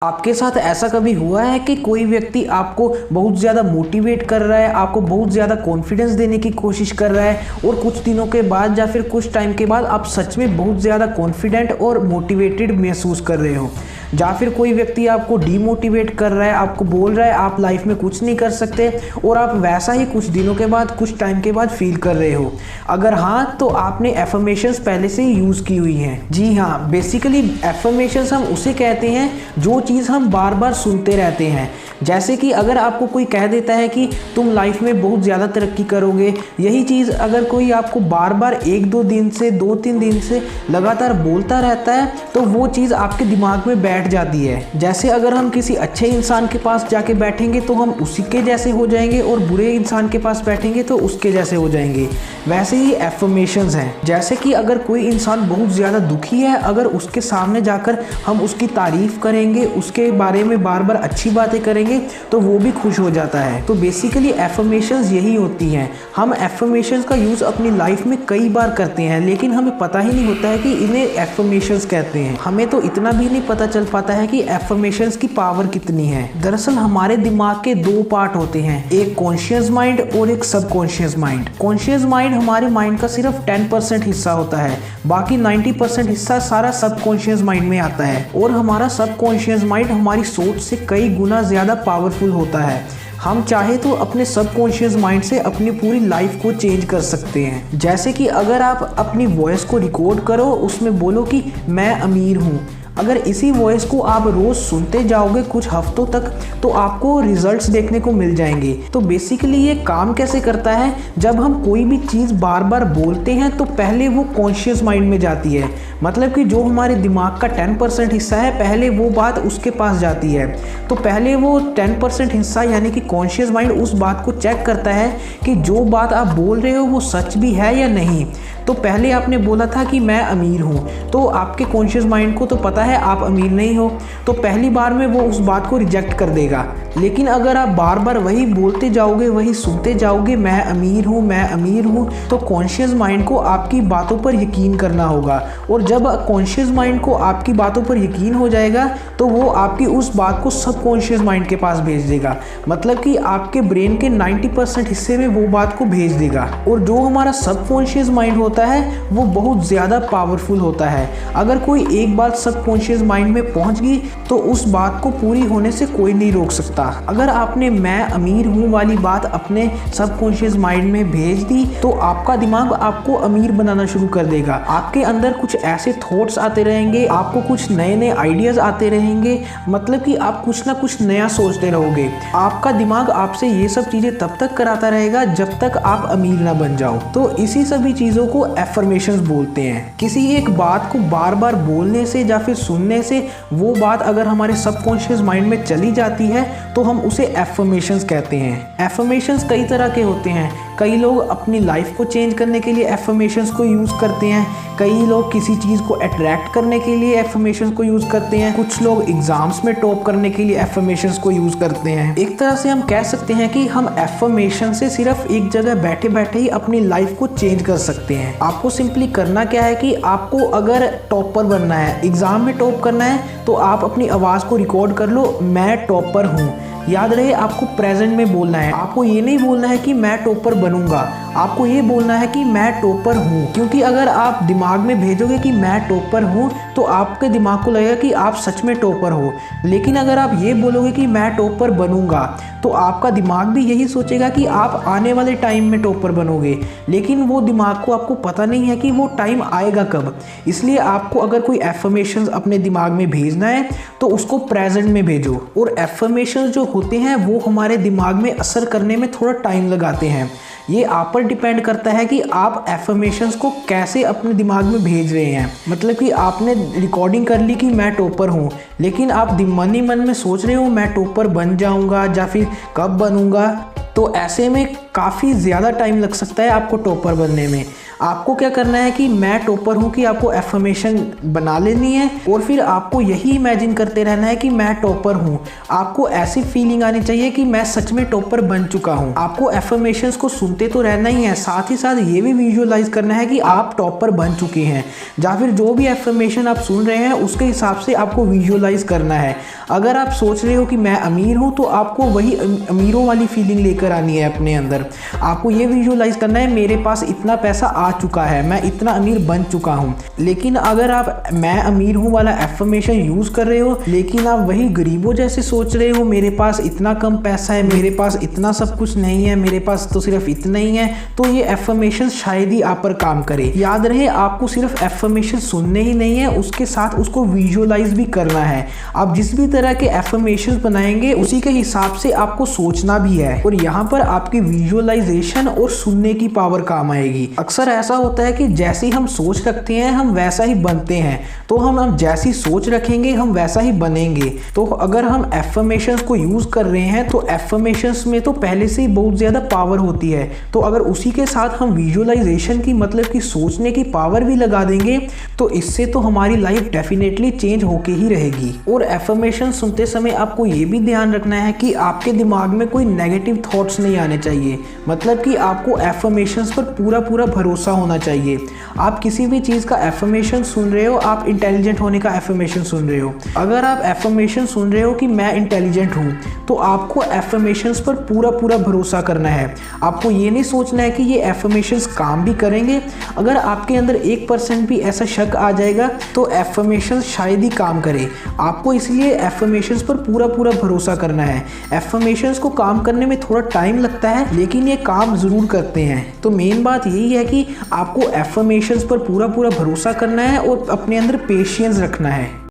आपके साथ ऐसा कभी हुआ है कि कोई व्यक्ति आपको बहुत ज़्यादा मोटिवेट कर रहा है, आपको बहुत ज़्यादा कॉन्फिडेंस देने की कोशिश कर रहा है और कुछ दिनों के बाद या फिर कुछ टाइम के बाद आप सच में बहुत ज़्यादा कॉन्फिडेंट और मोटिवेटेड महसूस कर रहे हो, या फिर कोई व्यक्ति आपको डीमोटिवेट कर रहा है, आपको बोल रहा है आप लाइफ में कुछ नहीं कर सकते और आप वैसा ही कुछ दिनों के बाद, कुछ टाइम के बाद फील कर रहे हो? अगर हाँ, तो आपने एफर्मेशंस पहले से ही यूज़ की हुई हैं। जी हाँ, बेसिकली एफर्मेशंस हम उसे कहते हैं जो चीज़ हम बार बार सुनते रहते हैं। जैसे कि अगर आपको कोई कह देता है कि तुम लाइफ में बहुत ज़्यादा तरक्की करोगे, यही चीज़ अगर कोई आपको बार बार 1-2 दिन से 2-3 दिन से लगातार बोलता रहता है तो वो चीज़ आपके दिमाग में बैठ जाती है। जैसे अगर हम किसी अच्छे इंसान के पास जाके बैठेंगे तो हम उसी के जैसे हो जाएंगे और बुरे इंसान के पास बैठेंगे तो उसके जैसे हो जाएंगे। वैसे ही एफर्मेशंस हैं। जैसे कि अगर कोई इंसान बहुत ज़्यादा दुखी है, अगर उसके सामने जाकर हम उसकी तारीफ़ करेंगे, उसके बारे में बार बार अच्छी बातें करेंगे तो वो भी खुश हो जाता है। तो बेसिकली एफर्मेशंस यही होती हैं। हम एफर्मेशंस का यूज़ अपनी लाइफ में कई बार करते हैं, लेकिन हमें पता ही नहीं होता है कि इन्हें एफर्मेशंस कहते हैं। हमें तो इतना भी नहीं पता चल पाता है कि एफर्मेशंस की पावर कितनी है। दरअसल हमारे दिमाग के 2 पार्ट होते हैं, एक कॉन्शियस माइंड और एक सबकॉन्शियस माइंड। कॉन्शियस माइंड हमारे माइंड का सिर्फ 10% हिस्सा होता है, बाकी 90% हिस्सा सारा सबकॉन्शियस माइंड में आता है। और हमारा सबकॉन्शियस माइंड हमारी सोच से कई गुना ज़्यादा पावरफुल होता है। हम चाहे तो अपने सबकॉन्शियस माइंड से अपनी पूरी लाइफ को चेंज कर सकते हैं। जैसे कि अगर आप अपनी वॉइस को रिकॉर्ड करो, उसमें बोलो कि मैं अमीर हूँ। अगर इसी वॉइस को आप रोज़ सुनते जाओगे कुछ हफ्तों तक तो आपको रिजल्ट्स देखने को मिल जाएंगे। तो बेसिकली ये काम कैसे करता है, जब हम कोई भी चीज़ बार बार बोलते हैं तो पहले वो कॉन्शियस माइंड में जाती है। मतलब कि जो हमारे दिमाग का 10% हिस्सा है, पहले वो बात उसके पास जाती है। तो पहले वो 10% हिस्सा यानी कि कॉन्शियस माइंड उस बात को चेक करता है कि जो बात आप बोल रहे हो वो सच भी है या नहीं। तो पहले आपने बोला था कि मैं अमीर हूँ, तो आपके कॉन्शियस माइंड को तो पता है आप अमीर नहीं हो, तो पहली बार में वो उस बात को रिजेक्ट कर देगा। लेकिन अगर आप बार बार वही बोलते जाओगे, वही सुनते जाओगे, मैं अमीर हूँ, मैं अमीर हूँ, तो कॉन्शियस माइंड को आपकी बातों पर यकीन करना होगा। और जब कॉन्शियस माइंड को आपकी बातों पर यकीन हो जाएगा तो वो आपकी उस बात को सबकॉन्शियस माइंड के पास भेज देगा। मतलब कि आपके ब्रेन के 90% हिस्से में वो बात को भेज देगा। और जो हमारा सबकॉन्शियस माइंड होता है वो बहुत ज़्यादा पावरफुल होता है। अगर कोई एक बात सबकॉन्शियस माइंड में पहुंच गई तो उस बात को पूरी होने से कोई नहीं रोक सकता। अगर आपने मैं अमीर हूँ वाली बात अपने सबकॉन्शियस माइंड में भेज दी तो आपका दिमाग आपको अमीर बनाना शुरू कर देगा। आपके अंदर कुछ ऐसे थॉट्स आते रहेंगे, आपको कुछ नए नए आइडियाज़ आते रहेंगे, मतलब कि आप कुछ ना कुछ नया सोचते रहोगे। आपका दिमाग आपसे ये सब चीज़ें तब तक कराता रहेगा जब तक आप अमीर ना बन जाओ। तो इसी सभी चीज़ों को एफर्मेशंस बोलते हैं। किसी एक बात को बार बार बोलने से या फिर सुनने से वो बात अगर हमारे सबकॉन्शियस माइंड में चली जाती है तो हम उसे एफर्मेशंस कहते हैं। एफर्मेशंस कई तरह के होते हैं। कई लोग अपनी लाइफ को चेंज करने के लिए एफर्मेशंस को यूज़ करते हैं, कई लोग किसी चीज़ को अट्रैक्ट करने के लिए एफर्मेशंस को यूज़ करते हैं, कुछ लोग एग्जाम्स में टॉप करने के लिए एफर्मेशंस को यूज़ करते हैं। एक तरह से हम कह सकते हैं कि हम एफर्मेशन से सिर्फ एक जगह बैठे बैठे ही अपनी लाइफ को चेंज कर सकते हैं। आपको सिंपली करना क्या है कि आपको अगर टॉपर बनना है, एग्ज़ाम में टॉप करना है, तो आप अपनी आवाज़ को रिकॉर्ड कर लो, मैं टॉपर हूँ। याद रहे आपको प्रेजेंट में बोलना है। आपको ये नहीं बोलना है कि मैं टॉपर बनूंगा, आपको ये बोलना है कि मैं टॉपर हूँ। क्योंकि अगर आप दिमाग में भेजोगे कि मैं टॉपर हूँ तो आपके दिमाग को लगेगा कि आप सच में टॉपर हो। लेकिन अगर आप ये बोलोगे कि मैं टॉपर बनूंगा तो आपका दिमाग भी यही सोचेगा कि आप आने वाले टाइम में टॉपर बनोगे। लेकिन वो दिमाग को आपको पता नहीं है कि वो टाइम आएगा कब। इसलिए आपको अगर कोई एफर्मेशंस अपने दिमाग में भेजना है तो उसको प्रेजेंट में भेजो। और एफर्मेशंस जो होते हैं वो हमारे दिमाग में असर करने में थोड़ा टाइम लगाते हैं। ये आप पर डिपेंड करता है कि आप एफर्मेशंस को कैसे अपने दिमाग में भेज रहे हैं। मतलब कि आपने रिकॉर्डिंग कर ली कि मैं टॉपर हूँ, लेकिन आप मन ही मन में सोच रहे हो मैं टॉपर बन जाऊँगा या फिर कब बनूँगा। तो ऐसे में काफ़ी ज़्यादा टाइम लग सकता है आपको टॉपर बनने में। आपको क्या करना है कि मैं टॉपर हूँ कि आपको एफर्मेशन बना लेनी है और फिर आपको यही इमेजिन करते रहना है कि मैं टॉपर हूँ। आपको ऐसी फीलिंग आनी चाहिए कि मैं सच में टॉपर बन चुका हूँ। आपको एफर्मेशंस को सुनते तो रहना ही है, साथ ही साथ ये भी विजुअलाइज करना है कि आप टॉपर बन चुके हैं, या फिर जो भी एफर्मेशन आप सुन रहे हैं उसके हिसाब से आपको विजुअलाइज करना है। अगर आप सोच रहे हो कि मैं अमीर हूँ तो आपको वही अमीरों वाली फीलिंग लेकर आनी है अपने अंदर। आपको ये विजुअलाइज करना है मेरे पास इतना पैसा आ चुका है, मैं इतना अमीर बन चुका हूँ। लेकिन अगर आप मैं अमीर हूँ वाला एफर्मेशन यूज कर रहे हो लेकिन आप वही गरीबों जैसे सोच रहे हो, मेरे पास इतना कम पैसा है, मेरे पास इतना सब कुछ नहीं है, मेरे पास तो सिर्फ इतना ही है, तो ये एफर्मेशन शायद ही आप पर काम करे। याद रहे आपको सिर्फ एफर्मेशन सुनने ही नहीं है, उसके साथ उसको विजुअलाइज भी करना है। आप जिस भी तरह के एफर्मेशन बनाएंगे उसी के हिसाब से आपको सोचना भी है, और यहाँ पर आपकी विजुअलाइजेशन और सुनने की पावर काम आएगी। अक्सर ऐसा होता है कि जैसे ही हम सोच रखते हैं हम वैसा ही बनते हैं, तो हम जैसी सोच रखेंगे हम वैसा ही बनेंगे। तो अगर हम एफर्मेशंस को यूज कर रहे हैं तो एफर्मेशंस में तो पहले से ही बहुत ज्यादा पावर होती है, तो अगर उसी के साथ हम विजुअलाइजेशन की मतलब कि सोचने की पावर भी लगा देंगे तो इससे तो हमारी लाइफ डेफिनेटली चेंज होके ही रहेगी। और एफर्मेशन सुनते समय आपको ये भी ध्यान रखना है कि आपके दिमाग में कोई नेगेटिव थॉट्स नहीं आने चाहिए, मतलब कि आपको एफर्मेशंस पर पूरा पूरा भरोसा होना चाहिए। आप किसी भी चीज़ का एफर्मेशन सुन रहे हो, आप इंटेलिजेंट होने का एफर्मेशन सुन रहे हो, अगर आप एफर्मेशन सुन रहे हो कि मैं इंटेलिजेंट हूँ तो आपको एफर्मेशंस पर पूरा पूरा भरोसा करना है। आपको ये नहीं सोचना है कि ये एफर्मेशंस काम भी करेंगे। अगर आपके अंदर 1% भी ऐसा शक आ जाएगा तो एफर्मेशंस शायद ही काम करे। आपको इसलिए एफर्मेशंस पर पूरा पूरा भरोसा करना है। एफर्मेशंस को काम करने में थोड़ा टाइम लगता है लेकिन ये काम ज़रूर करते हैं। तो मेन बात यही है कि आपको एफर्मेशंस पर पूरा पूरा भरोसा करना है और अपने अंदर पेशेंस रखना है।